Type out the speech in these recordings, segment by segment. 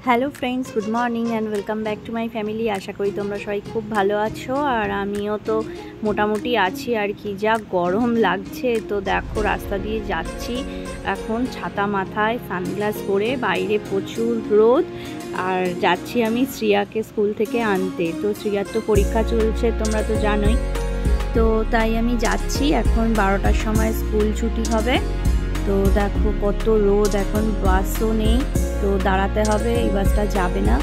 Hello friends, good morning and welcome back to my family. আশা করি তোমরা সবাই খুব ভালো আছো, আর আমিও তো মোটামুটি আছি আর কি। যা গরম লাগছে, তো দেখো রাস্তা দিয়ে যাচ্ছি এখন ছাতা মাথায়, সানগ্লাস পরে, বাইরে প্রচুর রোদ। আর যাচ্ছি আমি শ্রিয়াকে স্কুল থেকে আনতে। তো শ্রিয়ার তো পরীক্ষা চলছে, তোমরা তো জানোই। তো তাই আমি যাচ্ছি, এখন 12টার সময় স্কুল ছুটি হবে। তো দেখো কত রোদ, এখন বাসও নেই, তো দাঁড়াতে হবে, এই বাসটা যাবে না।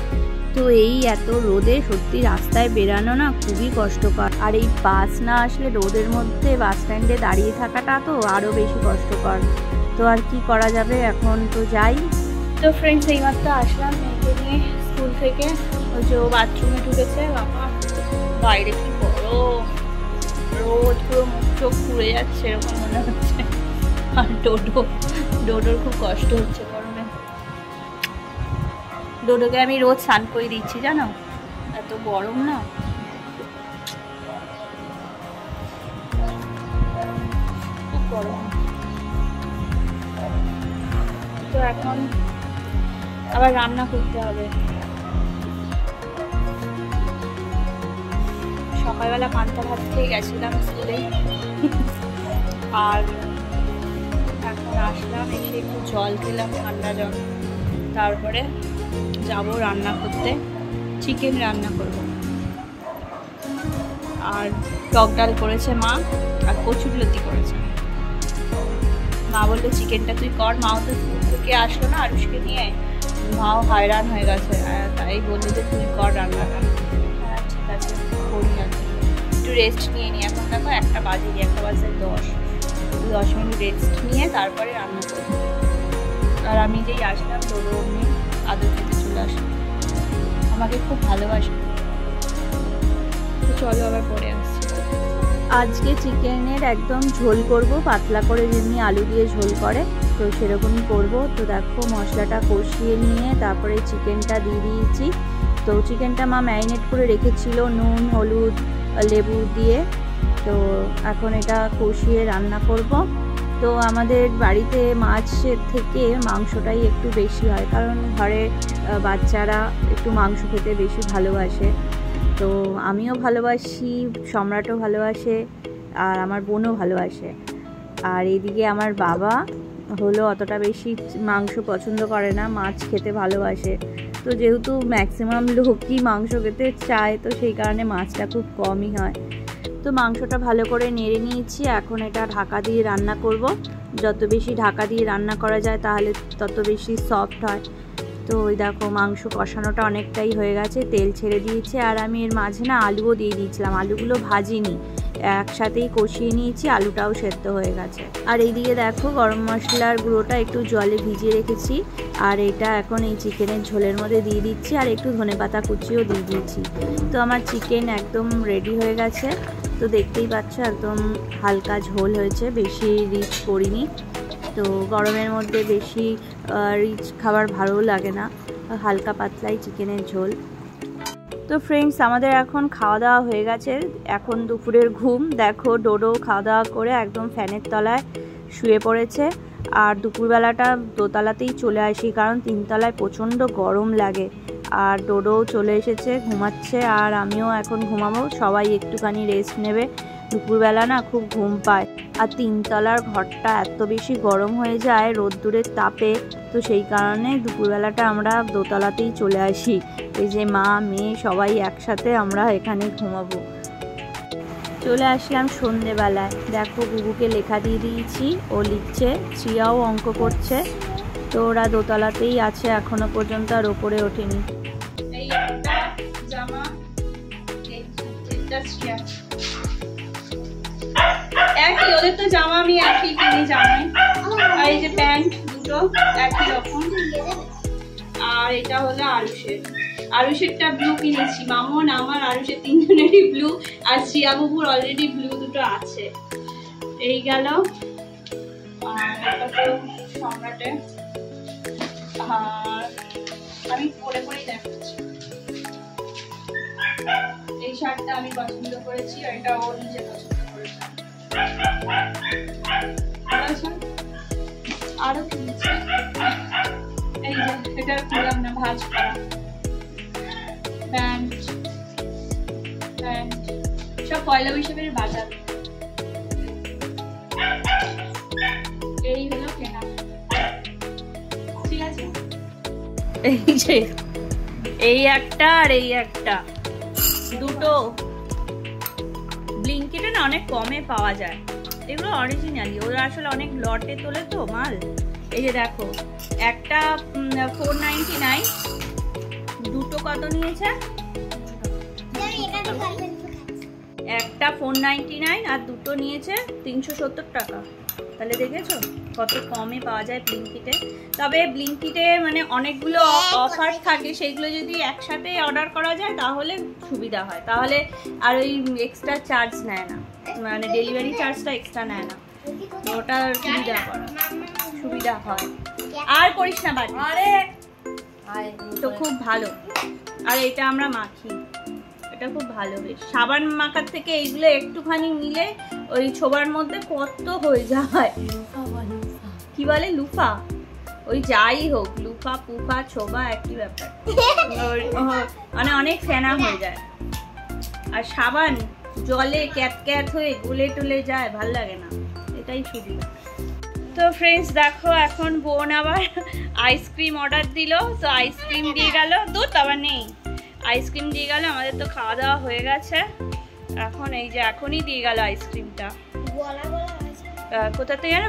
তো এই এত রোদে সত্যি রাস্তায় বেরানো না খুবই কষ্টকর। আর এই বাস না আসলে রোদের মধ্যে বাস স্ট্যান্ডে দাঁড়িয়ে থাকাটা তো আরও বেশি কষ্টকর। তো আর কি করা যাবে, এখন তো যাই। তো ফ্রেন্ডস, এইমাত্র আসলাম মেয়েকে নিয়ে স্কুল থেকে। ওই যে ও বাথরুমে ঢুকেছে, বাবা বাইরে কি বড় রোদ, পুরো মুখ চোখ পুড়ে যাচ্ছে এরকম মনে হচ্ছে। আর ডোডোর খুব কষ্ট হচ্ছে গরমে। ডোডোকে আমি রোজ স্নান করে দিচ্ছি, জানো, এত গরম না। খুব গরম। তো এখন আবার রান্না করতে হবে। সকালবেলা পান্তা ভাত খেয়ে গেছিলাম স্কুলে, আর এখন আসলাম, এসে একটু জল খেলাম, ঠান্ডা জল। তারপরে যাব রান্না করতে, চিকেন রান্না করব। আর টক ডাল করেছে মা, আর কচুরলতি করেছে। মা বললো চিকেনটা তুই কর, মাও তো স্কুল থেকে আসলো না আরুষকে নিয়ে, মাও হয়রান হয়ে গেছে, তাই বললো যে তুই কর রান্নাটা। হ্যাঁ ঠিক আছে, করি আর একটু রেস্ট নিয়ে নিই। এখন দেখো 1টা বাজে, 1টা বাজে 10 মিনিট রেস্ট নিয়ে তারপরে রান্না করব। আর আমি যেই আসলাম ডোডো অমনি আদর খেতে চলে আসলাম, আমাকে খুব ভালোবাসে। তো চলো আবার পরে আসছি। আজকে চিকেনের একদম ঝোল করব, পাতলা করে, যেমনি আলু দিয়ে ঝোল করে, তো সেরকমই করব। তো দেখো মশলাটা কষিয়ে নিয়ে তারপরে চিকেনটা দিয়ে দিয়েছি। তো চিকেনটা মা ম্যারিনেট করে রেখেছিল নুন, হলুদ, লেবু দিয়ে। তো এখন এটা কষিয়ে রান্না করব। তো আমাদের বাড়িতে মাছের থেকে মাংসটাই একটু বেশি হয়, কারণ ঘরে বাচ্চারা একটু মাংস খেতে বেশি ভালোবাসে। তো আমিও ভালোবাসি, সম্রাটও ভালোবাসে, আর আমার বোনও ভালোবাসে। আর এইদিকে আমার বাবা হলো অতটা বেশি মাংস পছন্দ করে না, মাছ খেতে ভালোবাসে। তো যেহেতু ম্যাক্সিমাম লোকই মাংস খেতে চায়, তো সেই কারণে মাছটা খুব কমই হয়। তো মাংসটা ভালো করে নেড়ে নিয়েছি, এখন এটা ঢাকা দিয়ে রান্না করব। যত বেশি ঢাকা দিয়ে রান্না করা যায় তাহলে তত বেশি সফট হয়। তো ওই দেখো মাংস কষানোটা অনেকটাই হয়ে গেছে, তেল ছেড়ে দিয়েছে। আর আমি এর মাঝে না আলুও দিয়ে দিয়েছিলাম, আলুগুলো ভাজিনি, একসাথেই কষিয়ে নিয়েছি, আলুটাও সেদ্ধ হয়ে গেছে। আর এইদিকে দেখো গরম মশলার গুঁড়োটা একটু জলে ভিজিয়ে রেখেছি, আর এটা এখন এই চিকেনের ঝোলের মধ্যে দিয়ে দিচ্ছি, আর একটু ধনেপাতা কুচিও দিয়ে দিয়েছি। তো আমার চিকেন একদম রেডি হয়ে গেছে। তো দেখতেই পাচ্ছ একদম হালকা ঝোল হয়েছে, বেশি রিচ করিনি। তো গরমের মধ্যে বেশি রিচ খাবার ভালো লাগে না, হালকা পাতলাই চিকেনের ঝোল। তো ফ্রেন্ডস, আমাদের এখন খাওয়া দাওয়া হয়ে গেছে, এখন দুপুরের ঘুম। দেখো ডোডো খাওয়া দাওয়া করে একদম ফ্যানের তলায় শুয়ে পড়েছে। আর দুপুরবেলাটা দোতলাতেই চলে আসি, কারণ 3তলায় প্রচণ্ড গরম লাগে। আর ডোডোও চলে এসেছে, ঘুমাচ্ছে, আর আমিও এখন ঘুমাবো। সবাই একটুখানি রেস্ট নেবে, দুপুরবেলা না খুব ঘুম পায়। আর 3তলার ঘরটা এত বেশি গরম হয়ে যায় রোদ্দুরের তাপে, তো সেই কারণে দুপুরবেলাটা আমরা দোতলাতেই চলে আসি। এই যে মা মেয়ে সবাই একসাথে আমরা এখানে ঘুমাবো। চলে আসলাম সন্ধেবেলায়, দেখো বুবুকে লেখা দিয়ে দিয়েছি, ও লিখছে, শ্রিয়াও অঙ্ক করছে। তো ওরা দোতলাতেই আছে এখনো পর্যন্ত, আর ওপরে ওঠেনি। এই একটা জামা, একই, ওদের তো জামা আমি একই কিনি জামাই। আর এই যে প্যান্ট দুটো একই রকম। আর এটা হলো আরুষেরটা ব্লু কিনেছি, মামন আমার আরুষের 3জনেরই ব্লু, আর শ্রিয়া বাবুর অলরেডি ব্লু দুটো আছে। এই গেল। আর এটা তো সম্রাটে। আর আমি পরে পরেই দেখাচ্ছি। এই শার্টটা আমি পছন্দ করেছি, আর এটা ও নিজে পছন্দ করেছে। আরো কিনেছি, এই যে এটা খুললাম না, ভাঁজ করা প্যান্ট সব পয়লা বৈশাখের বাজার। এই হলো কেনা, ঠিক আছে। এই যে এই একটা আর এই একটা, দুটো ব্লিঙ্কিটে না অনেক কমে পাওয়া যায়, এগুলো অরিজিনালি, ওরা আসলে অনেক লটে তোলে তো মাল। এই যে দেখো একটা 499, দুটো কত নিয়েছে, একটা 499 আর দুটো নিয়েছে 370 টাকা। তাহলে দেখেছো কত কমে পাওয়া যায় ব্লিঙ্কিটে। তবে ব্লিঙ্কিটে মানে অনেকগুলো অফার থাকে, সেইগুলো যদি একসাথে অর্ডার করা যায় তাহলে সুবিধা হয়, তাহলে আর ওই এক্সট্রা চার্জ নেয় না, মানে ডেলিভারি চার্জটা এক্সট্রা নেয় না, ওটা সুবিধা হয়। আর করিস না বাড়ি, তো খুব ভালো। আর এটা আমরা মাখি, এটা খুব ভালো, বেশ সাবান মাখার থেকে এইগুলো একটুখানি নিলে ওই ছোবার মধ্যে কত হয়ে যায়। কি বলে লুফা, ওই যাই হোক লুফা পুফা ছোবা একই ব্যাপার, মানে অনেক ফেনা হয়ে যায়। আর সাবান জলে ক্যাত ক্যাত হয়ে গলে টলে যায়, ভাল লাগে না, এটাই সুবিধা। তো ফ্রেন্ডস দেখো এখন বোন আবার আইসক্রিম অর্ডার দিল, তো আইসক্রিম দিয়ে গেল, দুধ আবার নেই, আইসক্রিম দিয়ে গেল। আমাদের তো খাওয়া দাওয়া হয়ে গেছে, এখন এই যে এখনই দিয়ে গেল আইসক্রিমটা। কোথা থেকে জানো,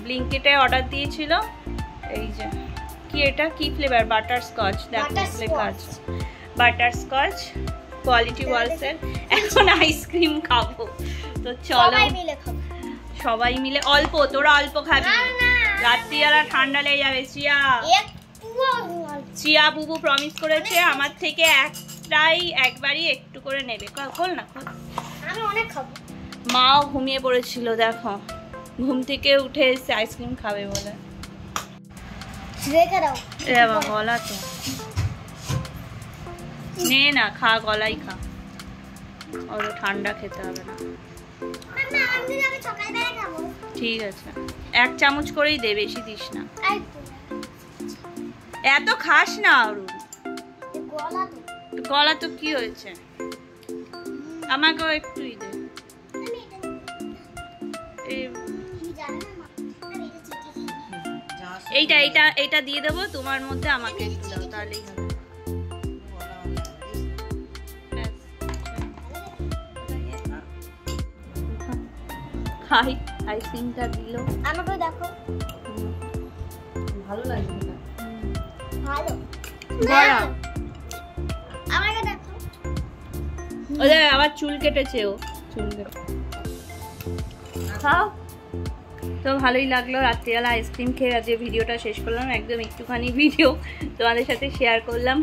ব্লিঙ্কিটে অর্ডার দিয়েছিল। এই যে কি এটা কি ফ্লেভার, বাটারস্কচ, দেখো লেখা আছে বাটারস্কচ, কোয়ালিটি ওয়ালসের। এখন আইসক্রিম খাবো, তো চলো সবাই মিলে অল্প, তোরা অল্প খাবি, রাত্রিবেলা ঠান্ডা লেগে যাবে। চিয়া বুবু প্রমিস করেছে আমার থেকে একবারই একটু করে নেবে। খোল না, খোল, আমি অনেক খাবো। মাও ঘুমিয়ে পড়েছিল, দেখো ঘুম থেকে উঠে এসে আইসক্রিম খাবে বলে। গলা তো নে না, খা, গলাই খা, অত ঠান্ডা খেতে হবে না। ঠিক আছে, 1 চামচ করেই দে, বেশি দিস না, এত খাস না। অরুণ গলা তো কি হয়েছে, আমাকেও একটুই দে। এইটা দিয়ে দেবো তোমার মধ্যে, আমাকে একটু দাও, তাহলেই হবে। খাই, আইসক্রিমটা দিল, আমাকে দেখো ভালো লাগছে না, ভালো গলা, আমাকে দেখো। ওরে আবার চুল কেটেছে, ও চুল কেটে খাও। তো ভালোই লাগলো রাত্রিবেলা আইসক্রিম খেয়ে আজকে ভিডিওটা শেষ করলাম, একদম একটুখানি ভিডিও তোমাদের সাথে শেয়ার করলাম।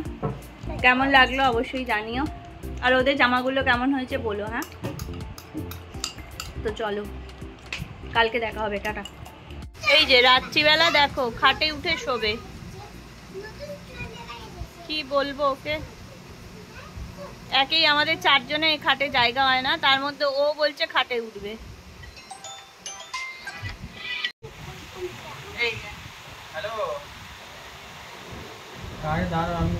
কেমন লাগলো অবশ্যই জানিও, আর ওদের জামাগুলো কেমন হয়েছে বলো। হ্যাঁ, তো চলো কালকে দেখা হবে, টাটা। এই যে রাত্রিবেলা দেখো খাটে উঠে শোবে, কি বলবো ওকে, একেই আমাদের 4 জনে খাটে জায়গা হয় না, তার মধ্যে ও বলছে খাটে উঠবে। হ্যালো, দাঁড়াও আমি